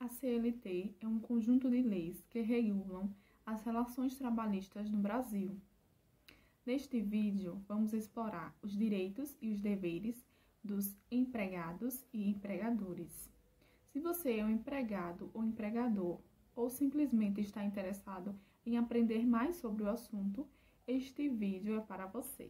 A CLT é um conjunto de leis que regulam as relações trabalhistas no Brasil. Neste vídeo, vamos explorar os direitos e os deveres dos empregados e empregadores. Se você é um empregado ou empregador, ou simplesmente está interessado em aprender mais sobre o assunto, este vídeo é para você.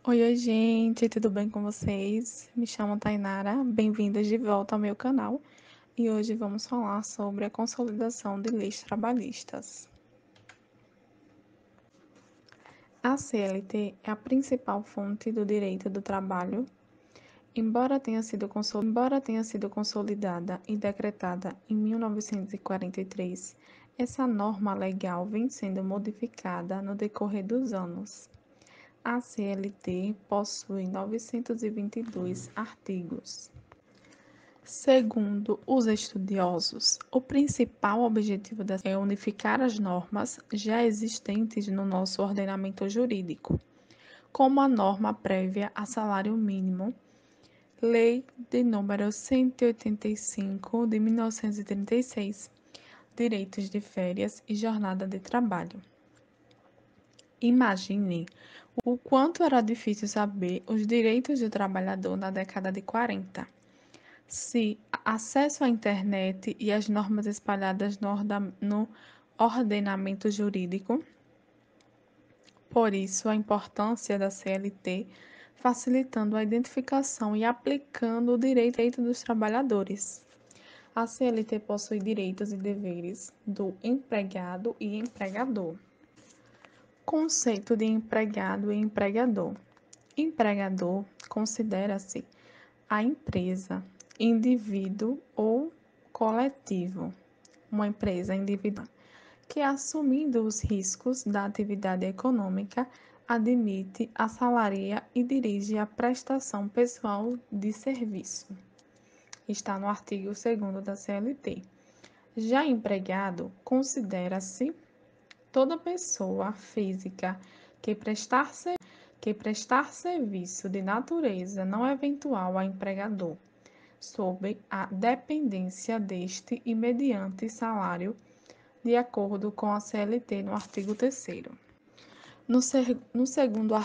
Oi, gente, tudo bem com vocês? Me chamo Tainara, bem-vindas de volta ao meu canal e hoje vamos falar sobre a consolidação de leis trabalhistas. A CLT é a principal fonte do direito do trabalho. Embora tenha sido consolidada e decretada em 1943, essa norma legal vem sendo modificada no decorrer dos anos. A CLT possui 922 artigos. Segundo os estudiosos, o principal objetivo é unificar as normas já existentes no nosso ordenamento jurídico, como a norma prévia a salário mínimo, Lei de número 185 de 1936, Direitos de Férias e Jornada de Trabalho. Imagine o quanto era difícil saber os direitos do trabalhador na década de 40. Se acesso à internet e as normas espalhadas no ordenamento jurídico. Por isso, a importância da CLT, facilitando a identificação e aplicando o direito dos trabalhadores. A CLT possui direitos e deveres do empregado e empregador. Conceito de empregado e empregador. Empregador considera-se a empresa, indivíduo ou coletivo, uma empresa individual, que assumindo os riscos da atividade econômica, admite, assalaria e dirige a prestação pessoal de serviço. Está no artigo 2º da CLT. Já empregado considera-se toda pessoa física que prestar serviço de natureza não eventual a empregador, sob a dependência deste e mediante salário, de acordo com a CLT no artigo 3º. No segundo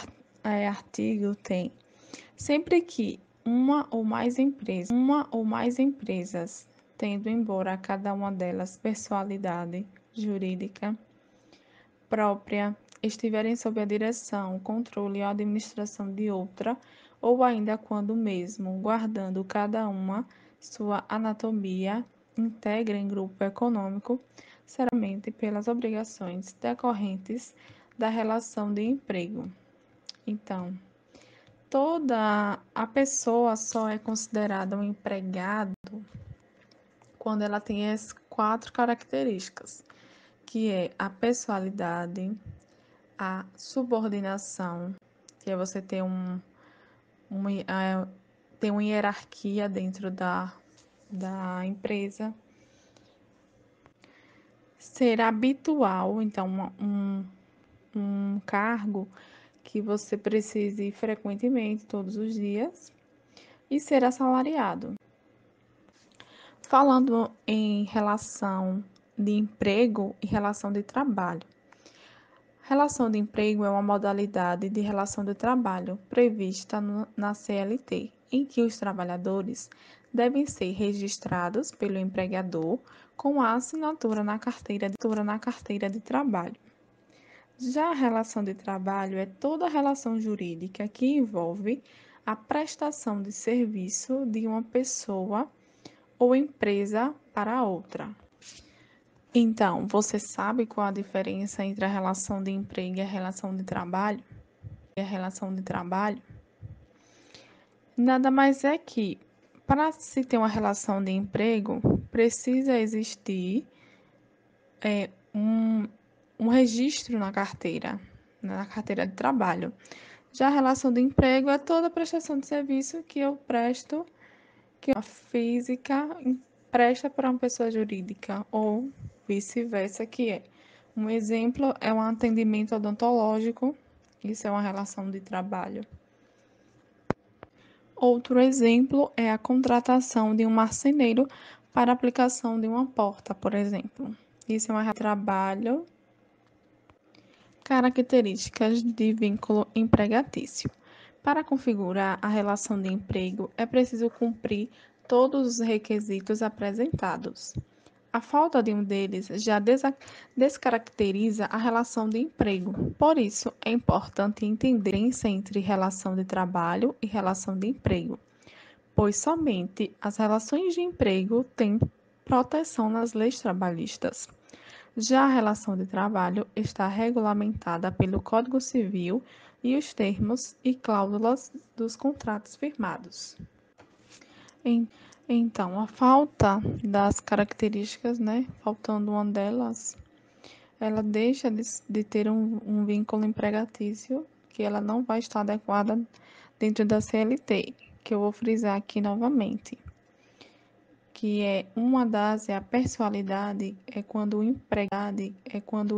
artigo tem, sempre que uma ou mais empresas, tendo embora cada uma delas personalidade jurídica própria, estiverem sob a direção, controle ou administração de outra, ou ainda quando mesmo, guardando cada uma sua anatomia, integrem grupo econômico, seriamente pelas obrigações decorrentes da relação de emprego. Então, toda a pessoa só é considerada um empregado quando ela tem as 4 características, que é a pessoalidade, a subordinação, que é você ter uma hierarquia dentro da empresa, ser habitual, então um cargo que você precise ir frequentemente, todos os dias, e ser assalariado. Falando em relação de emprego e relação de trabalho. Relação de emprego é uma modalidade de relação de trabalho prevista na CLT, em que os trabalhadores devem ser registrados pelo empregador com a assinatura na carteira de trabalho. Já a relação de trabalho é toda relação jurídica que envolve a prestação de serviço de uma pessoa ou empresa para outra. Então, você sabe qual a diferença entre a relação de emprego e a relação de trabalho? Nada mais é que, para se ter uma relação de emprego, precisa existir um registro na carteira de trabalho. Já a relação de emprego é toda a prestação de serviço que eu presto, que uma física presta para uma pessoa jurídica, ou vice-versa, que é. Um exemplo é um atendimento odontológico Isso é uma relação de trabalho. Outro exemplo é a contratação de um marceneiro para aplicação de uma porta, por exemplo. Isso é um trabalho. Características de vínculo empregatício. Para configurar a relação de emprego, é preciso cumprir todos os requisitos apresentados. A falta de um deles já descaracteriza a relação de emprego. Por isso, é importante entender a diferença entre relação de trabalho e relação de emprego, pois somente as relações de emprego têm proteção nas leis trabalhistas. Já a relação de trabalho está regulamentada pelo Código Civil e os termos e cláusulas dos contratos firmados. Então, a falta das características, faltando uma delas, ela deixa de ter um vínculo empregatício, que ela não vai estar adequada dentro da CLT, que eu vou frisar aqui novamente, que uma das é a pessoalidade, é quando o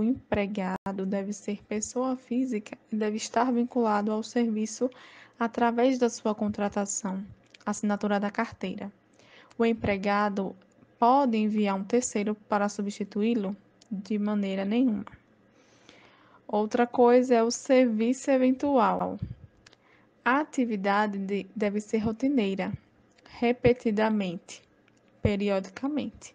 empregado deve ser pessoa física e deve estar vinculado ao serviço através da sua contratação, assinatura da carteira. O empregado pode enviar um terceiro para substituí-lo? De maneira nenhuma. Outra coisa é o serviço eventual. A atividade deve ser rotineira, repetidamente, periodicamente.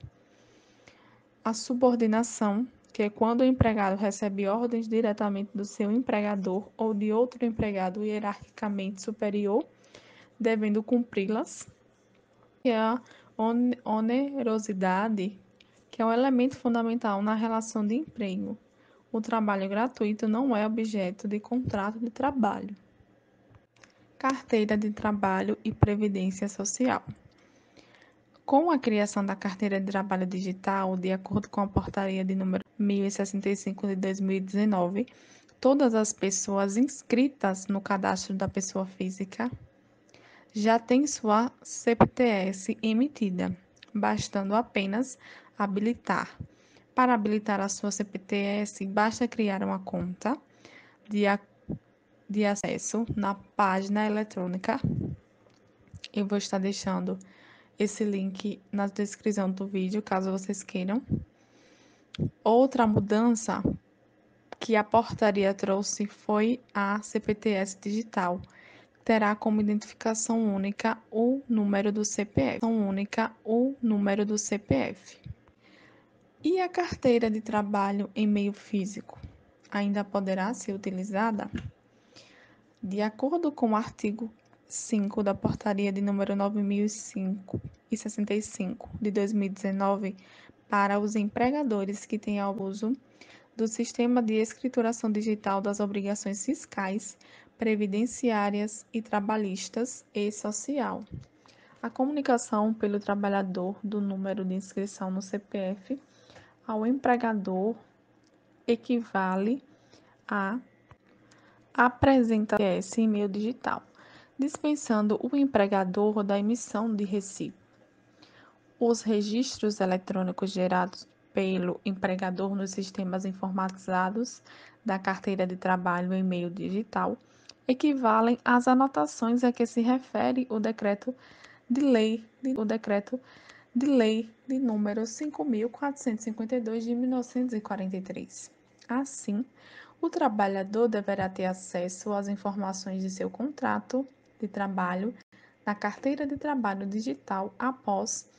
A subordinação, que é quando o empregado recebe ordens diretamente do seu empregador ou de outro empregado hierarquicamente superior, devendo cumpri-las. E a onerosidade, que é um elemento fundamental na relação de emprego. O trabalho gratuito não é objeto de contrato de trabalho. Carteira de trabalho e previdência social. Com a criação da carteira de trabalho digital, de acordo com a portaria de número 1065 de 2019, todas as pessoas inscritas no cadastro da pessoa física já têm sua CPTS emitida, bastando apenas habilitar. Para habilitar a sua CPTS, basta criar uma conta de acesso na página eletrônica. Eu vou estar deixando esse link na descrição do vídeo, caso vocês queiram. Outra mudança que a portaria trouxe foi a CPTS digital. Terá como identificação única o número do CPF. E a carteira de trabalho em meio físico ainda poderá ser utilizada? De acordo com o artigo 5 da portaria de número 9065 de 2019, para os empregadores que tenham uso do sistema de escrituração digital das obrigações fiscais, previdenciárias e trabalhistas e social. A comunicação pelo trabalhador do número de inscrição no CPF ao empregador equivale a apresentar esse e-mail digital, dispensando o empregador da emissão de recibo. Os registros eletrônicos gerados pelo empregador nos sistemas informatizados da carteira de trabalho em meio digital equivalem às anotações a que se refere o decreto de lei de número 5.452 de 1943. Assim, o trabalhador deverá ter acesso às informações de seu contrato de trabalho na carteira de trabalho digital após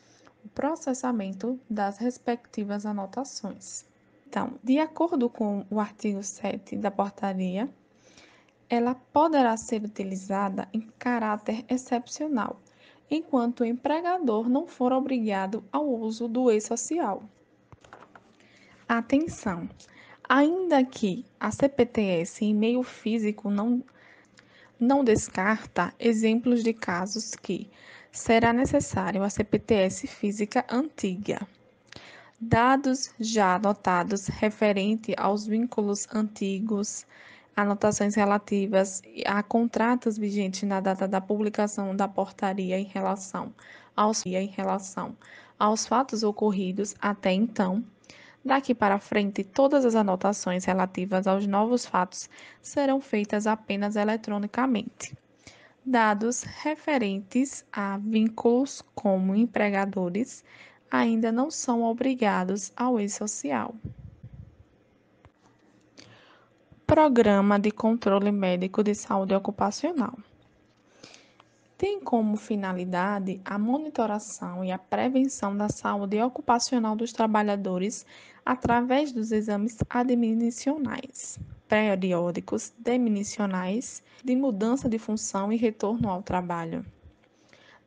o processamento das respectivas anotações. Então, de acordo com o artigo 7 da portaria, ela poderá ser utilizada em caráter excepcional, enquanto o empregador não for obrigado ao uso do e-social. Atenção! Ainda que a CPTS em meio físico não descarta exemplos de casos que será necessário a CPTS física antiga. Dados já anotados referente aos vínculos antigos, anotações relativas a contratos vigentes na data da publicação da portaria em relação aos fatos ocorridos até então, Daqui para frente, todas as anotações relativas aos novos fatos serão feitas apenas eletronicamente. Dados referentes a vínculos como empregadores ainda não são obrigados ao e-social. Programa de Controle Médico de Saúde Ocupacional. Tem como finalidade a monitoração e a prevenção da saúde ocupacional dos trabalhadores através dos exames admissionais, periódicos, demissionais, de mudança de função e retorno ao trabalho.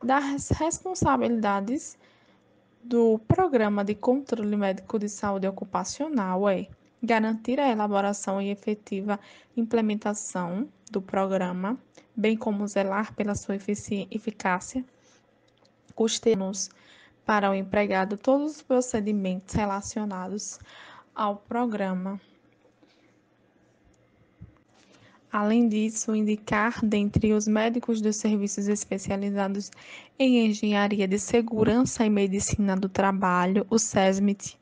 Das responsabilidades do Programa de Controle Médico de Saúde Ocupacional é garantir a elaboração e efetiva implementação do programa, bem como zelar pela sua eficácia, custear-nos para o empregado todos os procedimentos relacionados ao programa. Além disso, indicar dentre os médicos dos serviços especializados em engenharia de segurança e medicina do trabalho, o SESMIT,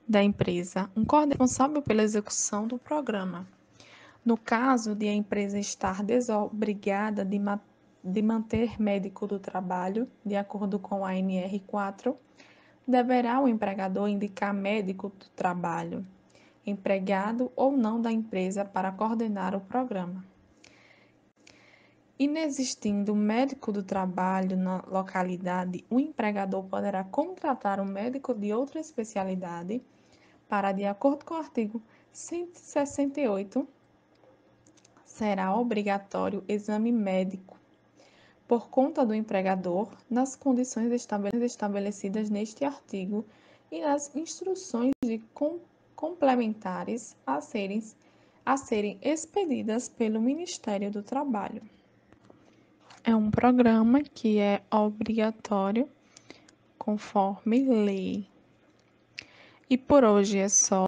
da empresa, um coordenador responsável pela execução do programa. No caso de a empresa estar desobrigada de manter médico do trabalho, de acordo com a NR4, deverá o empregador indicar médico do trabalho, empregado ou não da empresa, para coordenar o programa. Inexistindo médico do trabalho na localidade, o empregador poderá contratar um médico de outra especialidade para, de acordo com o artigo 168, será obrigatório exame médico por conta do empregador nas condições estabelecidas neste artigo e nas instruções complementares a serem expedidas pelo Ministério do Trabalho. É um programa que é obrigatório conforme lei. E por hoje é só.